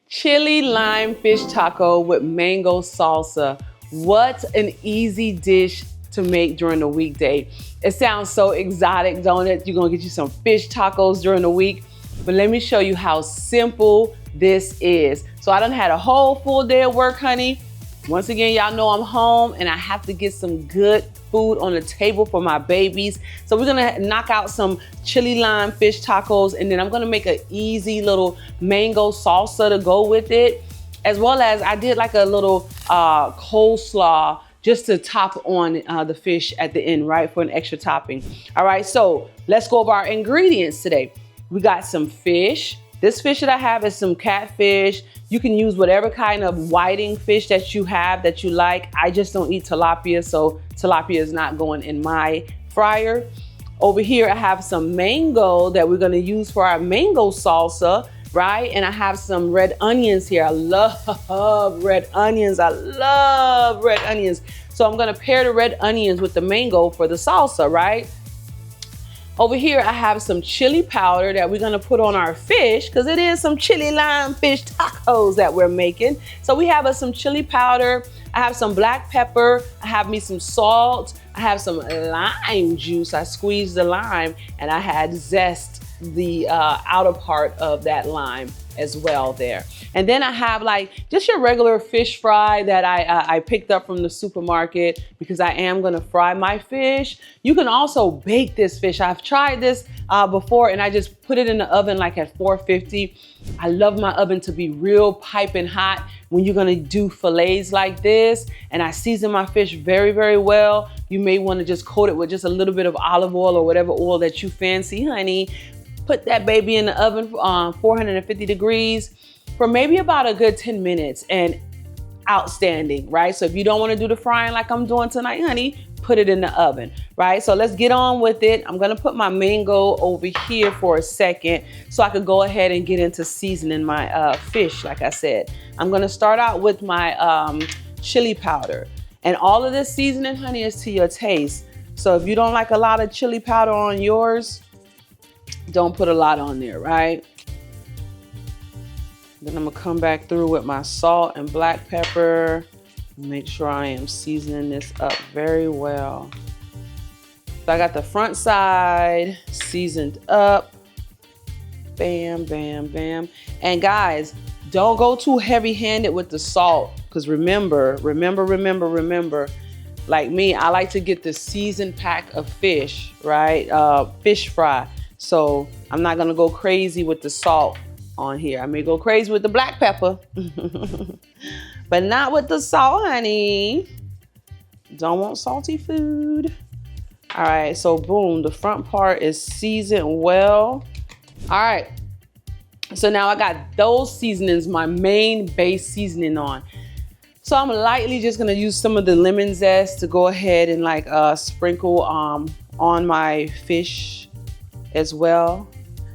Chili lime fish taco with mango salsa. What an easy dish to make during the weekday. It sounds so exotic, don't it? You're gonna get you some fish tacos during the week, but let me show you how simple this is. So I done had a whole full day of work, honey. Once again, y'all know I'm home and I have to get some good food on the table for my babies. So we're gonna knock out some chili lime fish tacos, and then I'm gonna make an easy little mango salsa to go with it. As well as I did like a little coleslaw just to top on the fish at the end, right? For an extra topping. All right, so let's go over our ingredients today. We got some fish. This fish that I have is some catfish. You can use whatever kind of whiting fish that you have that you like. I just don't eat tilapia, so tilapia is not going in my fryer. Over here, I have some mango that we're gonna use for our mango salsa, right? And I have some red onions here. I love red onions. I love red onions. So I'm gonna pair the red onions with the mango for the salsa, right? Over here, I have some chili powder that we're gonna put on our fish because it is some chili lime fish tacos that we're making. So we have some chili powder. I have some black pepper. I have me some salt. I have some lime juice. I squeezed the lime and I had zest the outer part of that lime as well there. And then I have like just your regular fish fry that I picked up from the supermarket because I am gonna fry my fish. You can also bake this fish. I've tried this before and I just put it in the oven like at 450. I love my oven to be real piping hot when you're gonna do fillets like this. And I season my fish very, very well. You may wanna just coat it with just a little bit of olive oil or whatever oil that you fancy, honey. Put that baby in the oven 450 degrees for maybe about a good 10 minutes and outstanding, right? So if you don't want to do the frying like I'm doing tonight, honey, put it in the oven, right? So let's get on with it. I'm gonna put my mango over here for a second so I could go ahead and get into seasoning my fish, like I said. I'm gonna start out with my chili powder. And all of this seasoning, honey, is to your taste. So if you don't like a lot of chili powder on yours, don't put a lot on there, right? Then I'm gonna come back through with my salt and black pepper. Make sure I am seasoning this up very well. So I got the front side seasoned up. Bam, bam, bam. And guys, don't go too heavy-handed with the salt, because remember, like me, I like to get the seasoned pack of fish, right? Fish fry. So I'm not gonna go crazy with the salt on here. I may go crazy with the black pepper, but not with the salt, honey. Don't want salty food. All right, so boom, the front part is seasoned well. All right, so now I got those seasonings, my main base seasoning on. So I'm lightly just gonna use some of the lemon zest to go ahead and like sprinkle on my fish as well.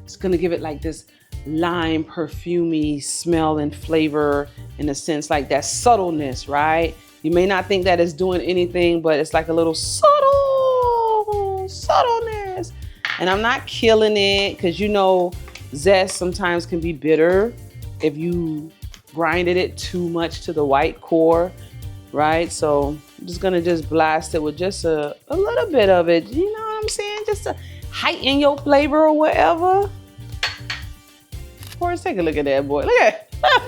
It's gonna give it like this lime perfumey smell and flavor, in a sense, like that subtleness, right? You may not think that it's doing anything, but it's like a little subtleness. And I'm not killing it, because you know zest sometimes can be bitter if you grinded it too much to the white core, right? So I'm just gonna blast it with just a little bit of it, you know what I'm saying? Just to heighten your flavor or whatever. Of course, take a look at that, boy. Look at it. I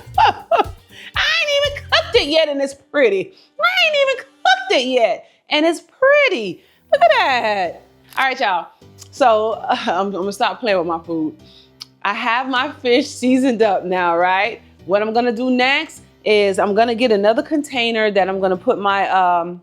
ain't even cooked it yet and it's pretty. I ain't even cooked it yet and it's pretty. Look at that. All right, y'all. So I'm gonna stop playing with my food. I have my fish seasoned up now, right? What I'm gonna do next is I'm gonna get another container that I'm gonna put my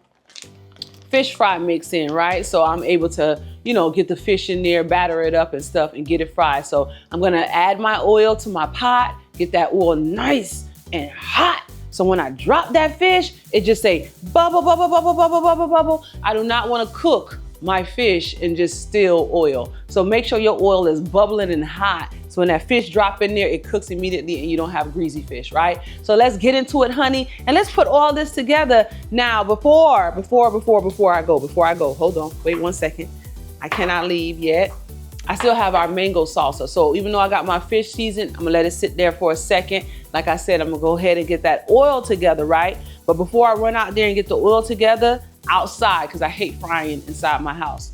fish fry mix in, right? So I'm able to, you know, get the fish in there, batter it up and stuff and get it fried. So I'm gonna add my oil to my pot, get that oil nice and hot. So when I drop that fish, it just say bubble, bubble, bubble, bubble, bubble, bubble. I do not wanna cook my fish in just still oil. So make sure your oil is bubbling and hot. So when that fish drop in there, it cooks immediately and you don't have greasy fish, right? So let's get into it, honey. And let's put all this together. Now, before I go, hold on, wait 1 second. I cannot leave yet. I still have our mango salsa. So even though I got my fish seasoned, I'm gonna let it sit there for a second. like I said, I'm gonna go ahead and get that oil together, right? But before I run out there and get the oil together, outside, because I hate frying inside my house.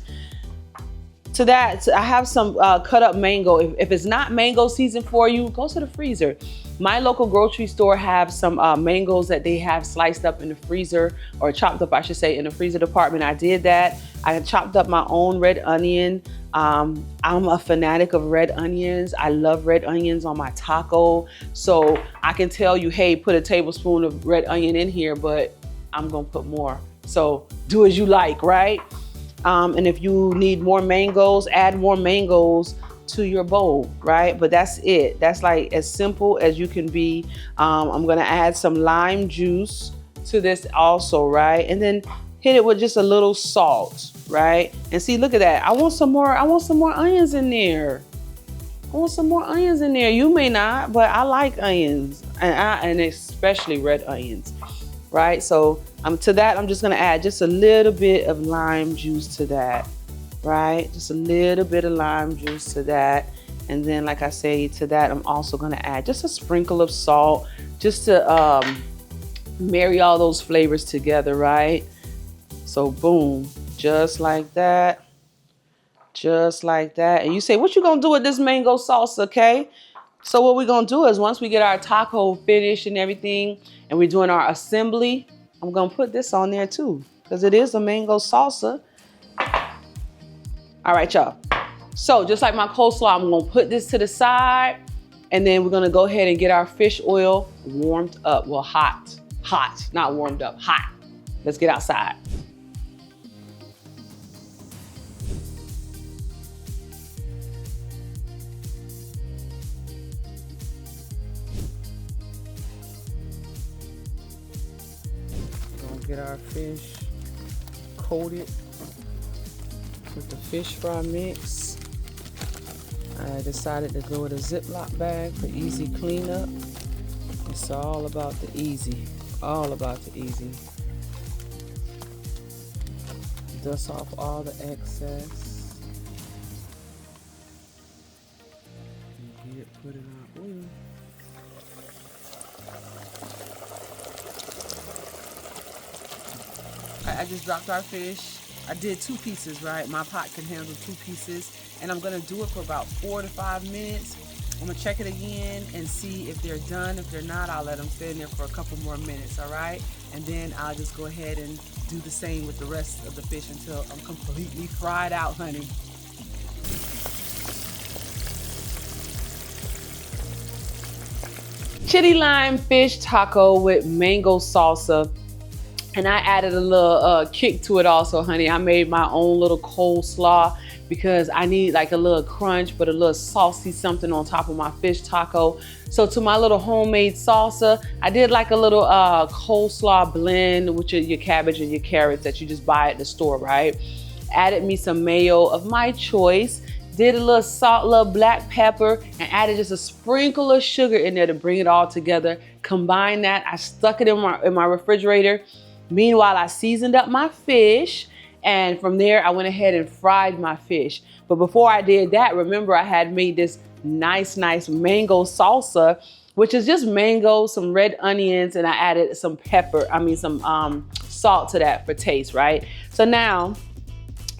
To that, I have some cut up mango. If it's not mango season for you, go to the freezer. My local grocery store have some mangoes that they have sliced up in the freezer, or chopped up, I should say, in the freezer department. I did that. I chopped up my own red onion. I'm a fanatic of red onions. I love red onions on my taco. So I can tell you, hey, put a tablespoon of red onion in here, but I'm gonna put more. So do as you like, right? And if you need more mangoes, add more mangoes to your bowl, right? But that's it. That's like as simple as you can be. I'm gonna add some lime juice to this also, right? And then hit it with just a little salt, right? And see, look at that. I want some more onions in there. I want some more onions in there. You may not, but I like onions, and especially red onions, right? So to that, I'm just gonna add just a little bit of lime juice to that, right? Just a little bit of lime juice to that. And then, like I say, to that, I'm also gonna add just a sprinkle of salt, just to marry all those flavors together, right? So boom, just like that, just like that. And you say, what you gonna do with this mango salsa, okay? So what we're gonna do is, once we get our taco finished and everything, and we're doing our assembly, I'm gonna put this on there too, because it is a mango salsa. All right, y'all. So just like my coleslaw, I'm gonna put this to the side, and then we're gonna go ahead and get our fish oil warmed up. Well, hot, not warmed up, hot. Let's get outside. Get our fish coated with the fish fry mix. I decided to go with a Ziploc bag for easy cleanup. It's all about the easy, all about the easy. Dust off all the excess. And get it put in our oil. I just dropped our fish. I did 2 pieces, right? My pot can handle 2 pieces. And I'm gonna do it for about 4 to 5 minutes. I'm gonna check it again and see if they're done. If they're not, I'll let them stay in there for a couple more minutes, all right? And then I'll just go ahead and do the same with the rest of the fish until I'm completely fried out, honey. Chitty lime fish taco with mango salsa. And I added a little kick to it also, honey. I made my own little coleslaw because I need like a little crunch, but a little saucy something on top of my fish taco. So to my little homemade salsa, I did like a little coleslaw blend with your cabbage and your carrots that you just buy at the store, right? Added me some mayo of my choice. Did a little salt, little black pepper, and added just a sprinkle of sugar in there to bring it all together. Combine that. I stuck it in my refrigerator. Meanwhile, I seasoned up my fish, and from there, I went ahead and fried my fish. But before I did that, remember I had made this nice mango salsa, which is just mango, some red onions, and I added some some salt to that for taste, right? So now,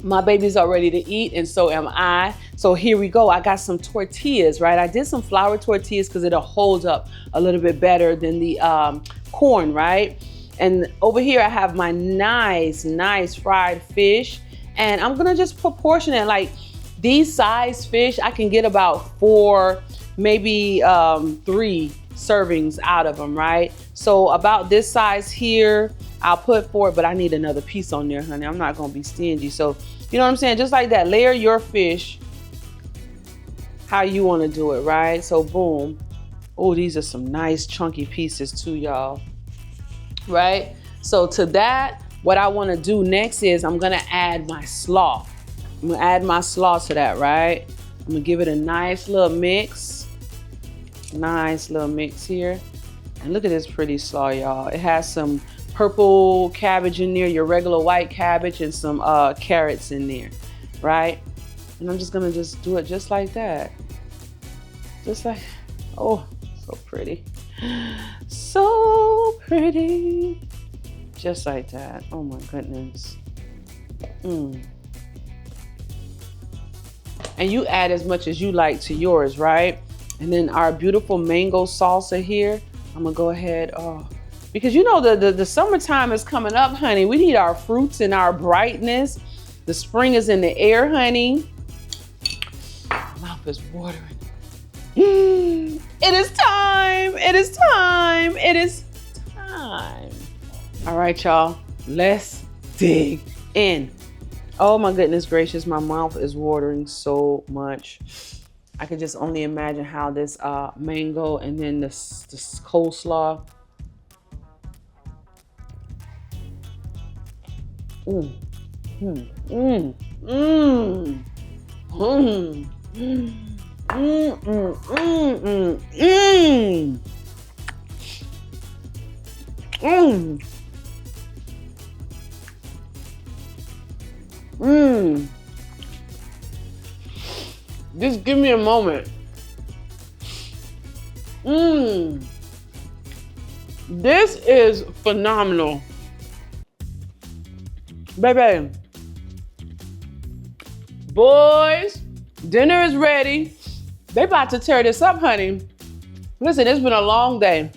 my babies are ready to eat, and so am I. So here we go. I got some tortillas, right? I did some flour tortillas because it'll hold up a little bit better than the corn, right? And over here I have my nice fried fish, and I'm gonna just proportion it. Like these size fish, I can get about 4, maybe 3 servings out of them, right? So about this size here, I'll put 4, but I need another piece on there, honey. I'm not gonna be stingy. So you know what I'm saying? Just like that, layer your fish how you wanna do it, right? So boom. Oh, these are some nice chunky pieces too, y'all. Right? So to that, what I want to do next is I'm going to add my slaw. I'm going to add my slaw to that, right? I'm going to give it a nice little mix. Nice little mix here. And look at this pretty slaw, y'all. It has some purple cabbage in there, your regular white cabbage, and some carrots in there, right? And I'm just going to do it just like that. Just like, oh, so pretty. So pretty. Just like that. Oh my goodness. And you add as much as you like to yours, right? And then our beautiful mango salsa here. I'm gonna go ahead, because you know the summertime is coming up, honey. We need our fruits and our brightness. The spring is in the air, honey. My mouth is watering. It is time. It is time. It is time. All right, y'all. Let's dig in. Oh my goodness gracious, my mouth is watering so much. I could just only imagine how this mango and then this coleslaw. Mmm. Mmm. Mmm. Mmm. Mmm. Mmm. Mmm. Mmm. Mmm. Mmm. Mmm. Just give me a moment. Mmm. This is phenomenal. Baby. Boys, dinner is ready. They about to tear this up, honey. Listen, it's been a long day.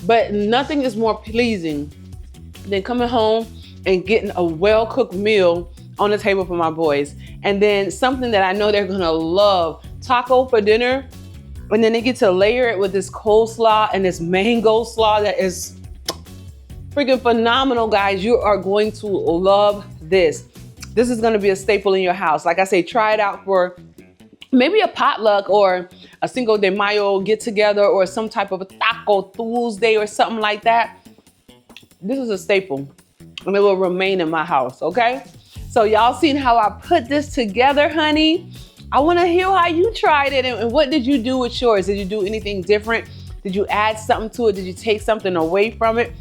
But nothing is more pleasing than coming home and getting a well-cooked meal on the table for my boys. And then something that I know they're gonna love, taco for dinner. And then they get to layer it with this coleslaw and this mango slaw that is freaking phenomenal, guys. You are going to love this. This is gonna be a staple in your house. Like I say, try it out for maybe a potluck or a Cinco de Mayo get together or some type of a Taco Tuesday or something like that. This is a staple and it will remain in my house, okay? So y'all seen how I put this together, honey? I wanna hear how you tried it and what did you do with yours? Did you do anything different? Did you add something to it? Did you take something away from it?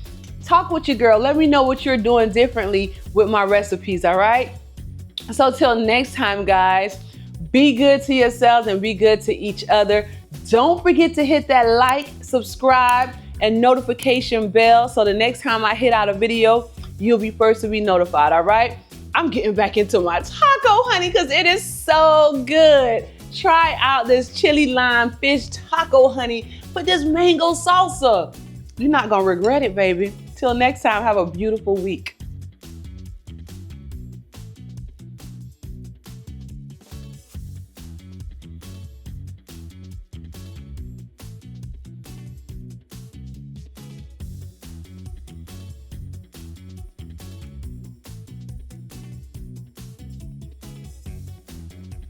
Talk with your girl. Let me know what you're doing differently with my recipes, all right? So till next time, guys, be good to yourselves and be good to each other. Don't forget to hit that like, subscribe, and notification bell so the next time I hit out a video, you'll be first to be notified, all right? I'm getting back into my taco, honey, because it is so good. Try out this chili lime fish taco, honey, with this mango salsa. You're not gonna regret it, baby. Till next time, have a beautiful week.